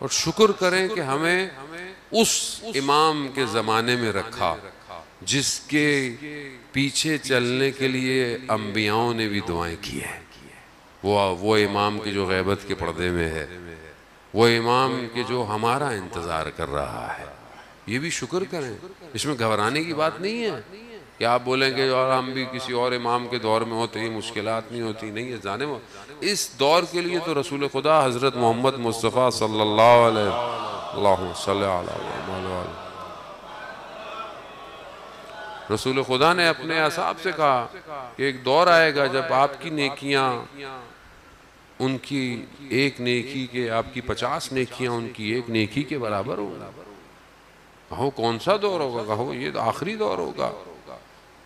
اور شکر کریں کہ ہمیں اس امام کے زمانے میں رکھا جس کے پیچھے چلنے کے لیے انبیاؤں نے بھی دعائیں کی ہیں. وہ امام کے جو غیبت کے پردے میں ہے، وہ امام کے جو ہمارا انتظار کر رہا ہے. یہ بھی شکر کریں. اس میں گھبرانے کی بات نہیں ہے کہ آپ بولیں کہ اور ہم بھی کسی اور امام کے دور میں ہوتے ہی مشکلات نہیں ہوتی. نہیں ہے جانے وہ اس دور کے لیے تو رسول خدا حضرت محمد مصطفیٰ صلی اللہ علیہ اللہم صلی علی محمد. رسول خدا نے اپنے اصحاب سے کہا کہ ایک دور آئے گا جب آپ کی نیکیاں ان کی ایک نیکی کے، آپ کی 50 نیکیاں ان کی ایک نیکی کے برابر ہوگا. کہو کون سا دور ہوگا؟ کہو یہ تو آخری دور ہوگا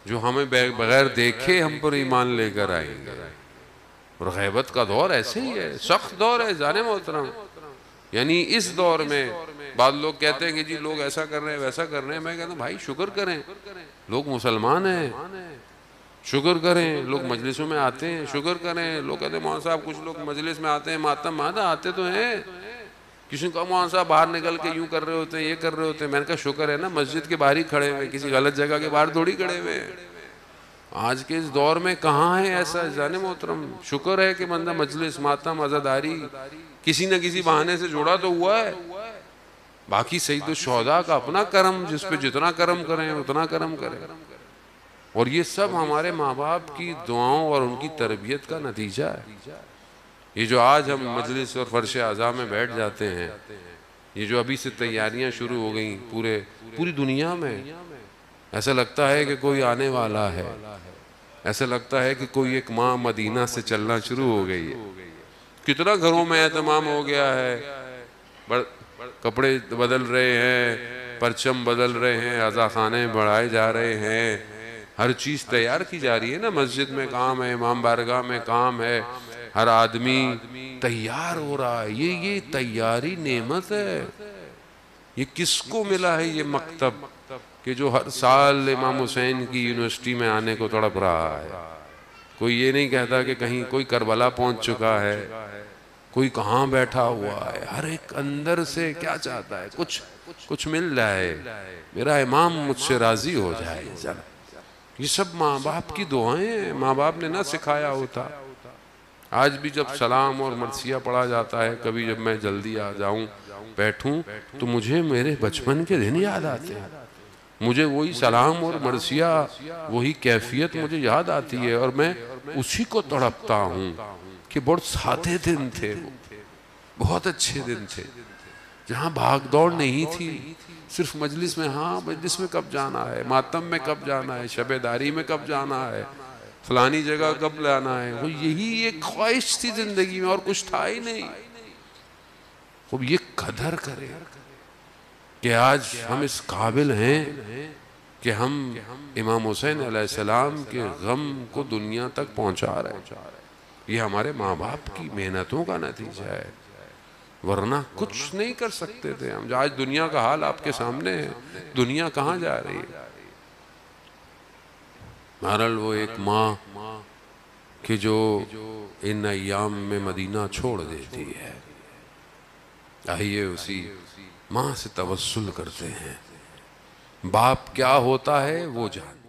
جو ہمیں بغیر دیکھے ہم پر ایمان لے کر آئیں گے. اور غیبت کا دور ایسے ہی ہے، سخت دور ہے جانے محترم. یعنی اس دور میں بعض لوگ کہتے ہیں کہ جی لوگ ایسا کر رہے ہیں ویسا کر رہے ہیں. میں کہتا ہوں بھائی شکر کریں، لوگ مسلمان ہیں. شکر کریں، لوگ مجلسوں میں آتے ہیں. شکر کریں. لوگ کہتے ہیں مولانا صاحب کچھ لوگ مجلس میں آتے ہیں ماتم مادہ آتے تو ہیں. کسی نے کہا مولانا صاحب باہر نکل کے یوں کر رہے ہوتے ہیں، یہ کر رہے ہوتے ہیں. میں نے کہا شکر ہے نا مسجد کے باہر ہی کھڑے ہوئے، کسی غلط جگہ کے باہر تھوڑی کھڑے ہوئے ہیں. آج کے اس دور میں کہاں ہے ایسا جانے محترم. شکر ہے کہ بندہ مجلس ماتم عزاداری کسی نہ کسی بہانے سے جوڑا تو ہوا ہے. باقی سید الشہداء کا اپنا کرم، جس پہ جتنا کرم کریں اتنا کرم کریں. اور یہ سب ہمارے ماں باپ کی دعاؤں اور ان کی تربیت کا نتیجہ ہے. یہ جو آج ہم مجلس اور فرش اعضاء میں بیٹھ جاتے ہیں، یہ جو ابھی سے تیاریاں شروع ہو گئیں پوری دنیا میں، ایسا لگتا ہے کہ کوئی آنے والا ہے. ایسا لگتا ہے کہ کوئی ایک ماں مدینہ سے چلنا شروع ہو گئی ہے. کتنا گھروں میں اہتمام ہو گیا ہے، کپڑے بدل رہے ہیں، پرچم بدل رہے ہیں، عزاخانے بڑھائے جا رہے ہیں، ہر چیز تیار کی جا رہی ہے نا. مسجد میں کام ہے، امام بارگاہ میں کام ہے، ہر آدمی تیار ہو رہا ہے. یہ تیاری نعمت ہے. یہ کس کو ملا ہے یہ مکتب کہ جو ہر سال امام حسین کی یونیورسٹی میں آنے کو تڑپ رہا ہے. کوئی یہ نہیں کہتا کہ کہیں کوئی کربلا پہنچ چکا ہے، کوئی کہاں بیٹھا ہوا ہے. ہر ایک اندر سے کیا چاہتا ہے؟ کچھ مل جائے، میرا امام مجھ سے راضی ہو جائے. یہ سب ماں باپ کی دعائیں ہیں. ماں باپ نے نہ سکھایا ہوتا. آج بھی جب سلام اور مرثیہ پڑھا جاتا ہے، کبھی جب میں جلدی آ جاؤں بیٹھوں تو مجھے میرے بچپن کے دن یاد آتے ہیں. مجھے وہی سلام اور مرثیہ، وہی کیفیت مجھے یاد آتی ہے، اور میں اسی کو تڑپتا ہوں کہ بہت سادے دن تھے، وہ بہت اچھے دن تھے جہاں بھاگ دوڑ نہیں تھی. صرف مجلس میں، ہاں مجلس میں کب جانا ہے، ماتم میں کب جانا ہے، شب داری میں کب جانا ہے، فلانی جگہ کب لانا ہے. وہ یہی ایک خواہش تھی زندگی میں، اور کچھ تھا ہی نہیں. اب یہ قدر کرے کہ آج ہم اس قابل ہیں کہ ہم امام حسین علیہ السلام کے غم کو دنیا تک پہنچا رہے ہیں. یہ ہمارے ماں باپ کی محنتوں کا نتیجہ ہے، ورنہ کچھ نہیں کر سکتے تھے ہم. آج دنیا کا حال آپ کے سامنے ہے. دنیا کہاں جا رہی ہے؟ بہرحال وہ ایک ماں کہ جو ان ایام میں مدینہ چھوڑ دیتی ہے، آئیے اسی ماں سے توسل کرتے ہیں. باپ کیا ہوتا ہے وہ جانتے